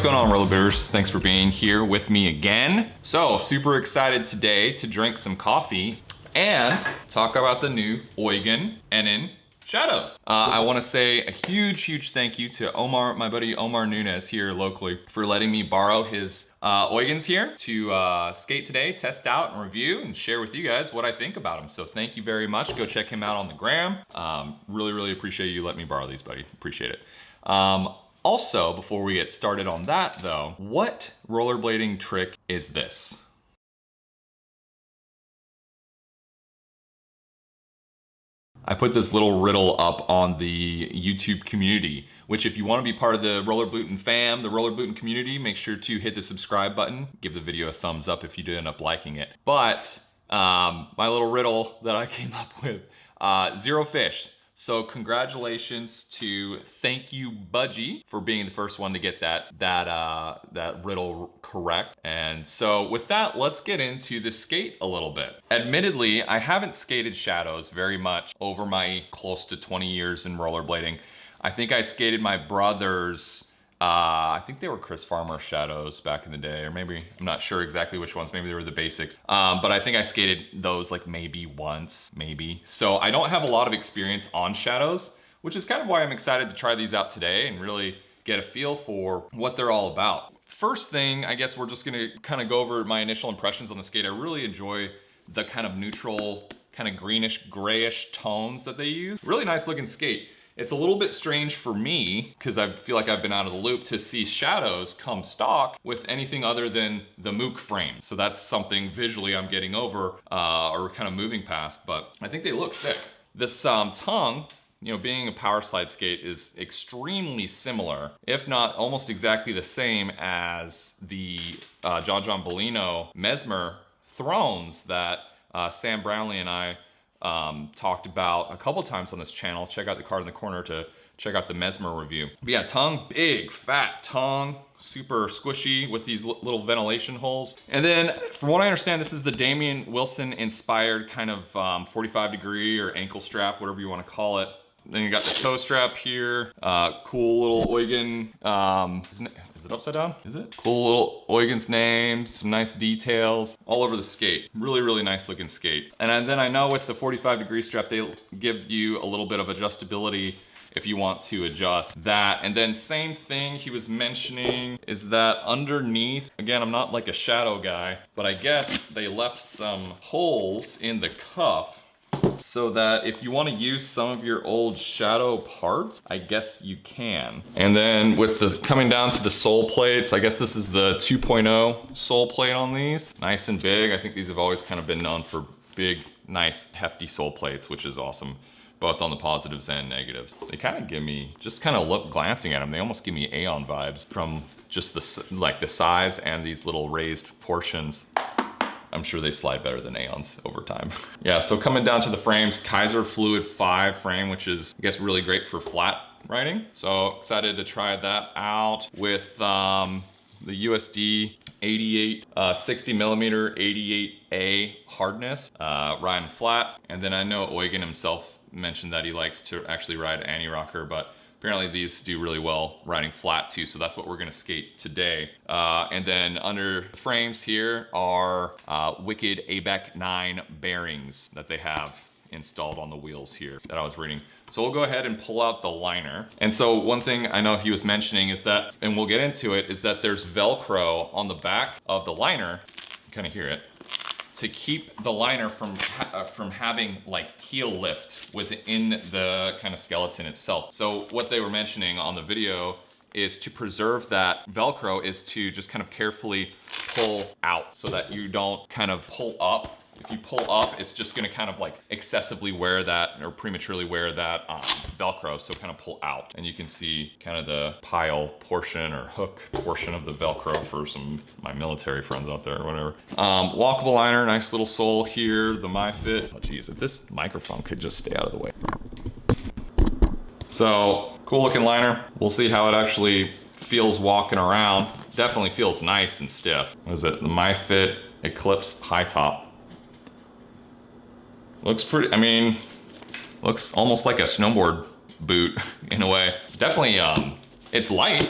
going on, rollerblades? Thanks for being here with me again. So, super excited today to drink some coffee and talk about the new Eugen Enin shadows. I want to say a huge thank you to Omar, my buddy Omar Nunez here locally, for letting me borrow his Eugens here to skate today, test out and review and share with you guys what I think about them. So thank you very much. Go check him out on the gram. Really appreciate you letting me borrow these, buddy. Appreciate it. Also, before we get started on that though, what rollerblading trick is this? I put this little riddle up on the YouTube community, which if you want to be part of the rollerbootin' fam, the rollerbootin' community, make sure to hit the subscribe button. Give the video a thumbs up if you do end up liking it. But my little riddle that I came up with, zero fish. So congratulations to Thank You Budgie for being the first one to get that riddle correct. And so with that, let's get into the skate a little bit. Admittedly, I haven't skated shadows very much over my close to 20 years in rollerblading. I think I skated my brother's, I think they were Chris Farmer shadows back in the day, or maybe, I'm not sure exactly which ones, maybe they were the basics. But I think I skated those like maybe once, maybe. So I don't have a lot of experience on shadows, which is kind of why I'm excited to try these out today and really get a feel for what they're all about. First thing, I guess we're just gonna kind of go over my initial impressions on the skate. I really enjoy the kind of neutral, kind of greenish, grayish tones that they use. Really nice looking skate. It's a little bit strange for me, because I feel like I've been out of the loop, to see shadows come stock with anything other than the Mook frame. So that's something visually I'm getting over or kind of moving past, but I think they look sick. This tongue, you know, being a power slide skate, is extremely similar, if not almost exactly the same as the John Bellino Mesmer Thrones that Sam Brownlee and I talked about a couple times on this channel. Check out the card in the corner to check out the Mesmer review. But yeah, tongue, big, fat tongue, super squishy with these little ventilation holes. And then from what I understand, this is the Damian Wilson inspired kind of 45 degree or ankle strap, whatever you want to call it. Then you got the toe strap here, cool little Eugen, is it upside down? Is it? Cool little Eugen's name, some nice details all over the skate. Really nice looking skate. And then I know with the 45 degree strap, they give you a little bit of adjustability if you want to adjust that. And then same thing he was mentioning is that underneath, again, I'm not like a shadow guy, but I guess they left some holes in the cuff so that if you want to use some of your old shadow parts, I guess you can. And then with the coming down to the sole plates, I guess this is the 2.0 sole plate on these. Nice and big. I think these have always kind of been known for big, nice, hefty sole plates, which is awesome, both on the positives and negatives. They kind of give me, just kind of glancing at them, they almost give me Aeon vibes from just the size and these little raised portions. I'm sure they slide better than Aeons over time. Yeah, so coming down to the frames, Kaiser Fluid 5 frame, which is, I guess, really great for flat riding. So excited to try that out with the USD 88, 60 millimeter 88A hardness, riding flat. And then I know Eugen himself mentioned that he likes to actually ride anti-rocker, but apparently these do really well riding flat too, so that's what we're gonna skate today. And then under the frames here are Wicked ABEC 9 bearings that they have installed on the wheels here that I was reading. So we'll go ahead and pull out the liner. And so one thing I know he was mentioning is that, and we'll get into it, is that there's Velcro on the back of the liner, you kind of hear it, to keep the liner from having like heel lift within the kind of skeleton itself. So what they were mentioning on the video is to preserve that Velcro is to just kind of carefully pull out so that you don't kind of pull up. If you pull up, it's just gonna kind of like excessively wear that or prematurely wear that Velcro, so kind of pull out. And you can see kind of the pile portion or hook portion of the Velcro for some of my military friends out there or whatever. Walkable liner, nice little sole here, the MyFit. Oh geez, if this microphone could just stay out of the way. So, cool looking liner. We'll see how it actually feels walking around. Definitely feels nice and stiff. What is it? The MyFit Eclipse High Top. Looks pretty, I mean, looks almost like a snowboard boot in a way. Definitely, it's light.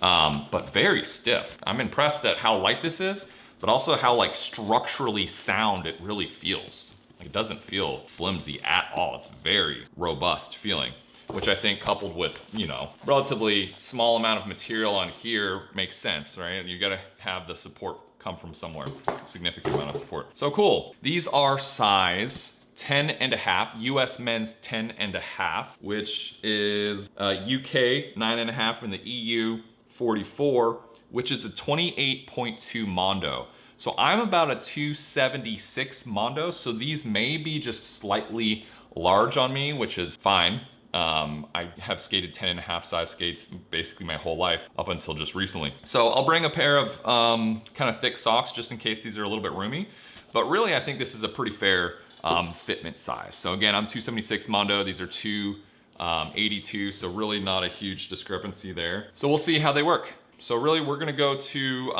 but very stiff. I'm impressed at how light this is, but also how like structurally sound it really feels. Like, it doesn't feel flimsy at all. It's very robust feeling, which I think coupled with, you know, relatively small amount of material on here makes sense, right? You gotta have the support come from somewhere, significant amount of support. So cool. These are size 10.5, US men's 10.5, which is UK 9.5 and the EU 44, which is a 28.2 Mondo. So I'm about a 276 Mondo, so these may be just slightly large on me, which is fine. I have skated 10.5 size skates basically my whole life up until just recently. So I'll bring a pair of kind of thick socks just in case these are a little bit roomy. But really, I think this is a pretty fair fitment size. So again, I'm 276 Mondo. These are 282, so really not a huge discrepancy there. So we'll see how they work. So really, we're gonna go to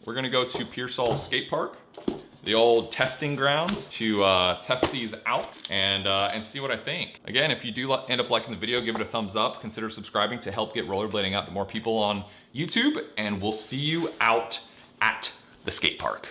Pearsall Skatepark, the old testing grounds, to test these out and see what I think. Again, if you do end up liking the video, give it a thumbs up. Consider subscribing to help get rollerblading out to more people on YouTube, and we'll see you out at the skate park.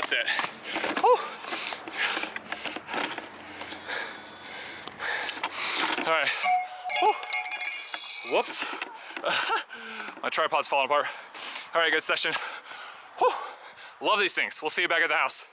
set. Whew. All right. Whew. Whoops. My tripod's falling apart. All right, good session. Whew. Love these things. We'll see you back at the house.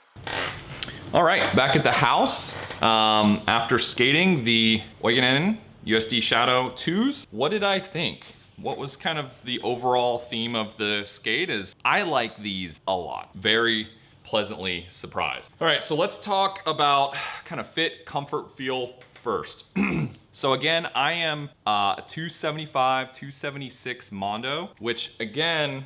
All right, back at the house. After skating the Eugen Enin USD Shadow 2s, what did I think? What was kind of the overall theme of the skate is I like these a lot. Very pleasantly surprised. All right, so let's talk about kind of fit, comfort, feel first. So again, I am a 275, 276 Mondo, which again,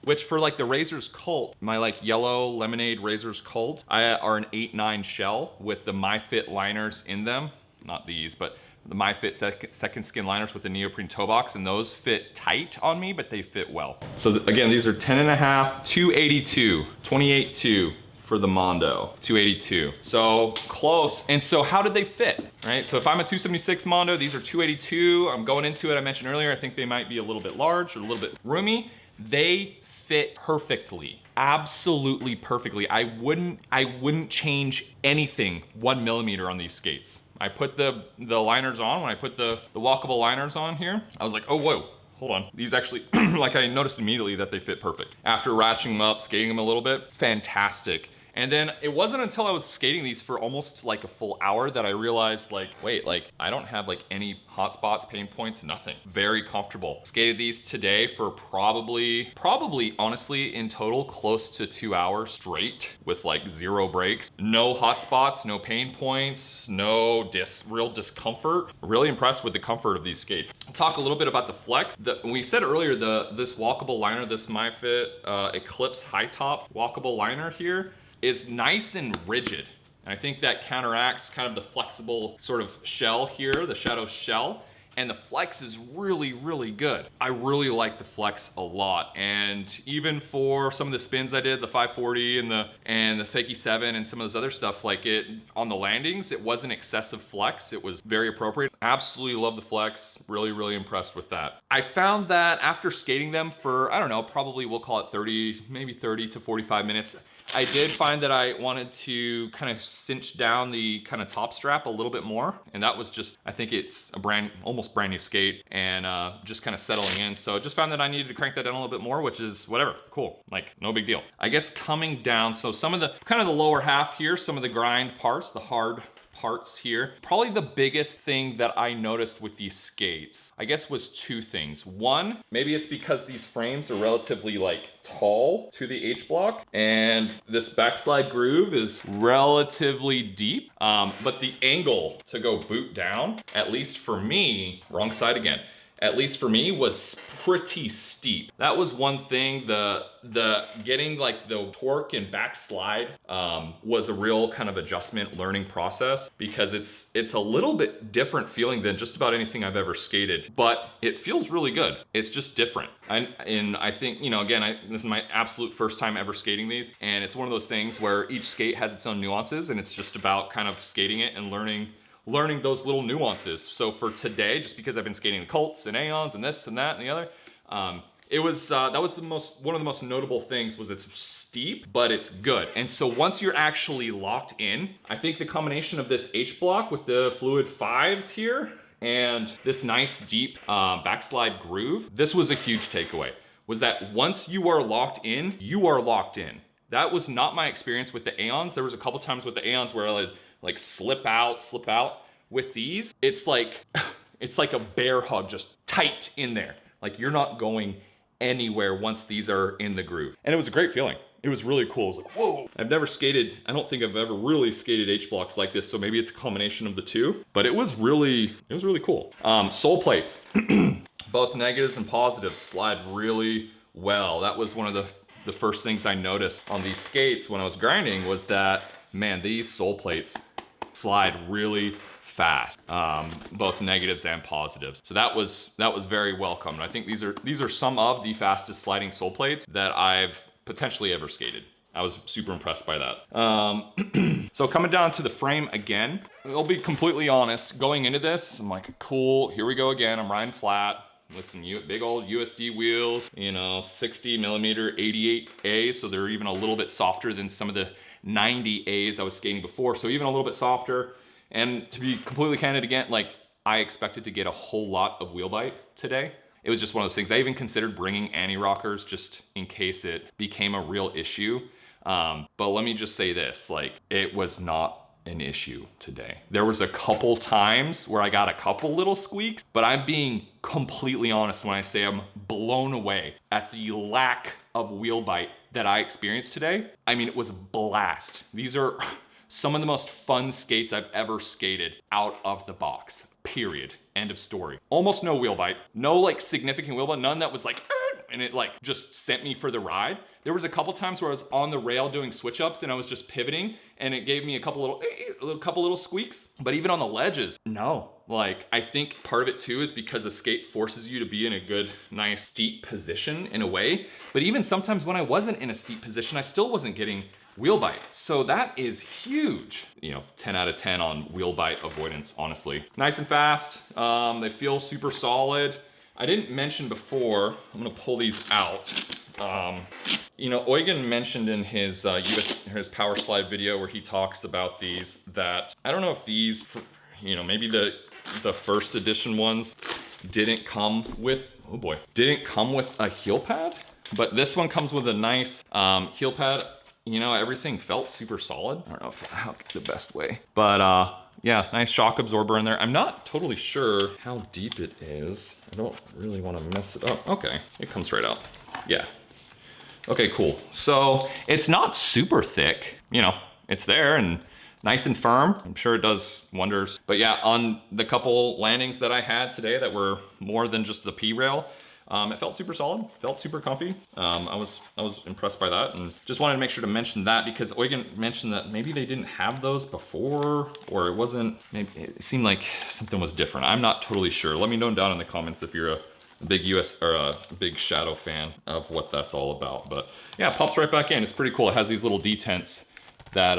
which for like the Razor's Cult, my like yellow lemonade Razor's Cult, are an 8/9 shell with the MyFit liners in them. Not these, but the MyFit second skin liners with the neoprene toe box, and those fit tight on me, but they fit well. So again, these are 10.5, 282, 28.2. For the Mondo, 282. So close. And so how did they fit, right? So if I'm a 276 Mondo, these are 282. I'm going into it, I mentioned earlier, I think they might be a little bit large or a little bit roomy. They fit perfectly, absolutely perfectly. I wouldn't change anything 1 millimeter on these skates. I put the liners on, when I put the walkable liners on here, I was like, oh, whoa. Hold on, these actually, like I noticed immediately that they fit perfect. After ratcheting them up, skating them a little bit, fantastic. And then it wasn't until I was skating these for almost like a full hour that I realized like, wait, like I don't have like any hot spots, pain points, nothing. Very comfortable. Skated these today for probably honestly in total close to 2 hours straight with like 0 breaks. No hot spots, no pain points, no real discomfort. Really impressed with the comfort of these skates. I'll talk a little bit about the flex. We said earlier, this walkable liner, this MyFit Eclipse high top walkable liner here, is nice and rigid. And I think that counteracts kind of the flexible sort of shell here, the Shadow shell. And the flex is really, really good. I really like the flex a lot. And even for some of the spins I did, the 540 and the fakie 7 and some of those other stuff, like it on the landings, it wasn't excessive flex. It was very appropriate. Absolutely love the flex. Really, really impressed with that. I found that after skating them for, I don't know, probably we'll call it 30, maybe 30 to 45 minutes, I did find that I wanted to kind of cinch down the kind of top strap a little bit more. And that was just, I think it's a almost brand new skate and just kind of settling in. So just found that I needed to crank that down a little bit more, which is whatever, cool, like no big deal. I guess coming down, so some of the, kind of the lower half here, some of the grind parts, the hard parts here. Probably the biggest thing that I noticed with these skates, I guess, was 2 things. One, maybe it's because these frames are relatively like tall to the H block and this backslide groove is relatively deep, but the angle to go boot down, at least for me, wrong side again, at least for me, was pretty steep. That was one thing, the getting like the torque and backslide was a real kind of adjustment learning process because it's a little bit different feeling than just about anything I've ever skated, but it feels really good. It's just different. And I think, you know, again, this is my absolute first time ever skating these, and it's one of those things where each skate has its own nuances and it's just about kind of skating it and learning those little nuances. So for today, just because I've been skating the Colts and Aeons and this and that and the other, it was that was one of the most notable things was it's steep, but it's good. And so once you're actually locked in, I think the combination of this H block with the fluid 5s here and this nice deep backslide groove, this was a huge takeaway, was that once you are locked in, you are locked in. That was not my experience with the Aeons. There was a couple times with the Aeons where I like slip out. With these, it's like a bear hug, just tight in there. Like you're not going anywhere once these are in the groove. And it was a great feeling. It was really cool. It was like, whoa. I've never skated, I don't think I've ever really skated H blocks like this, so maybe it's a combination of the two, but it was really cool. Sole plates, both negatives and positives slide really well. That was one of the first things I noticed on these skates when I was grinding was that, man, these sole plates slide really fast, both negatives and positives. So that was very welcome. And I think these are some of the fastest sliding sole plates that I've potentially ever skated. I was super impressed by that. So coming down to the frame again, I'll be completely honest, going into this, I'm like, cool, here we go again. I'm riding flat, with some big old USD wheels, you know, 60 millimeter 88A. So they're even a little bit softer than some of the 90As I was skating before. So even a little bit softer. And to be completely candid again, like I expected to get a whole lot of wheel bite today. It was just one of those things. I even considered bringing anti-rockers just in case it became a real issue. But let me just say this, like it was not an issue today. There was a couple times where I got a couple little squeaks, but I'm being completely honest when I say I'm blown away at the lack of wheel bite that I experienced today. I mean, it was a blast. These are some of the most fun skates I've ever skated out of the box, period. End of story. Almost no wheel bite, no like significant wheel bite, none that was like, and it like just sent me for the ride. There was a couple times where I was on the rail doing switch ups and I was just pivoting and it gave me a couple little squeaks. But even on the ledges, no. Like I think part of it too is because the skate forces you to be in a good, nice steep position in a way. But even sometimes when I wasn't in a steep position, I still wasn't getting wheel bite. So that is huge. You know, 10 out of 10 on wheel bite avoidance, honestly. Nice and fast. They feel super solid. I didn't mention before, I'm gonna pull these out. You know, Eugen mentioned in his his power slide video where he talks about these that, I don't know if these, you know, maybe the first edition ones didn't come with, oh boy, didn't come with a heel pad, but this one comes with a nice heel pad. You know, everything felt super solid. I don't know if how the best way, but yeah, nice shock absorber in there. I'm not totally sure how deep it is. I don't really want to mess it up. Okay, it comes right out. Yeah. Okay, cool. So it's not super thick, you know, it's there and nice and firm. I'm sure it does wonders. But yeah, on the couple landings that I had today that were more than just the P-rail, it felt super solid, felt super comfy. I was impressed by that and just wanted to make sure to mention that because Eugen mentioned that maybe they didn't have those before or it wasn't, maybe it seemed like something was different. I'm not totally sure. Let me know down in the comments if you're a big a big Shadow fan of what that's all about. But yeah, it pops right back in. It's pretty cool. It has these little detents that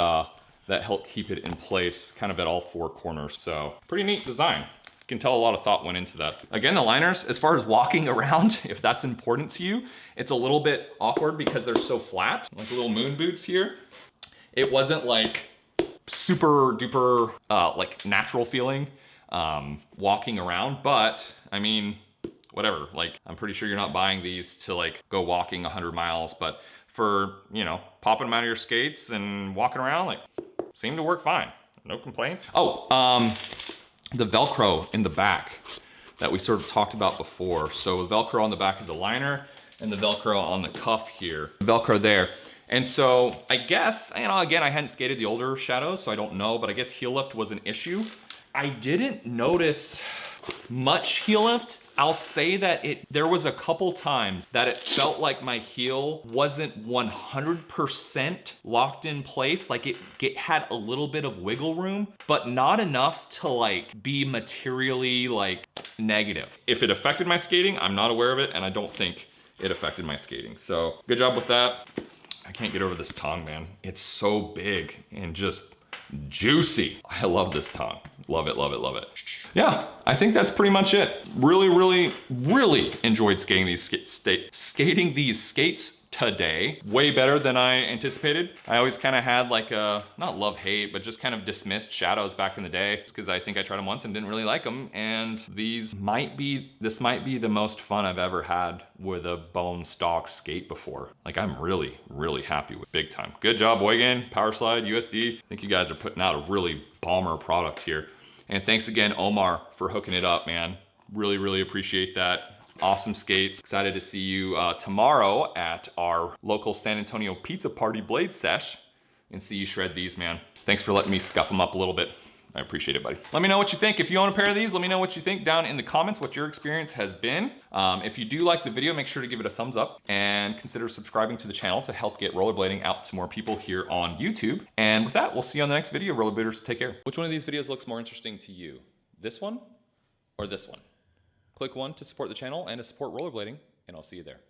that help keep it in place kind of at all four corners. So pretty neat design. You can tell a lot of thought went into that. Again, the liners, as far as walking around, if that's important to you, it's a little bit awkward because they're so flat, like little moon boots here. It wasn't like super duper like natural feeling walking around, but I mean, whatever. Like, I'm pretty sure you're not buying these to like go walking 100 miles, but for, you know, popping them out of your skates and walking around, like, seemed to work fine. No complaints. Oh, the Velcro in the back that we sort of talked about before. So the Velcro on the back of the liner and the Velcro on the cuff here, the Velcro there. And so I guess, you know, again, I hadn't skated the older Shadows, so I don't know, but I guess heel lift was an issue. I didn't notice much heel lift. I'll say that there was a couple times that it felt like my heel wasn't 100% locked in place. Like it had a little bit of wiggle room, but not enough to like be materially like negative. If it affected my skating, I'm not aware of it, and I don't think it affected my skating. So good job with that. I can't get over this tongue, man. It's so big and just juicy. I love this tongue. Love it, love it, love it. Yeah, I think that's pretty much it. Really, really, really enjoyed skating these skates today. Way better than I anticipated. I always kind of had like a, not love-hate, but just kind of dismissed Shadows back in the day because I think I tried them once and didn't really like them. And this might be the most fun I've ever had with a bone stock skate before. Like I'm really, really happy with big time. Good job, Eugen, Power Slide, USD. I think you guys are putting out a really bomber product here. And thanks again, Omar, for hooking it up, man. Really, really appreciate that. Awesome skates. Excited to see you tomorrow at our local San Antonio Pizza Party blade sesh and see you shred these, man. Thanks for letting me scuff them up a little bit. I appreciate it, buddy. Let me know what you think. If you own a pair of these, let me know what you think down in the comments, what your experience has been. If you do like the video, make sure to give it a thumbs up and consider subscribing to the channel to help get rollerblading out to more people here on YouTube. And with that, we'll see you on the next video. Rollerbladers, take care. Which one of these videos looks more interesting to you? This one or this one? Click one to support the channel and to support rollerblading, and I'll see you there.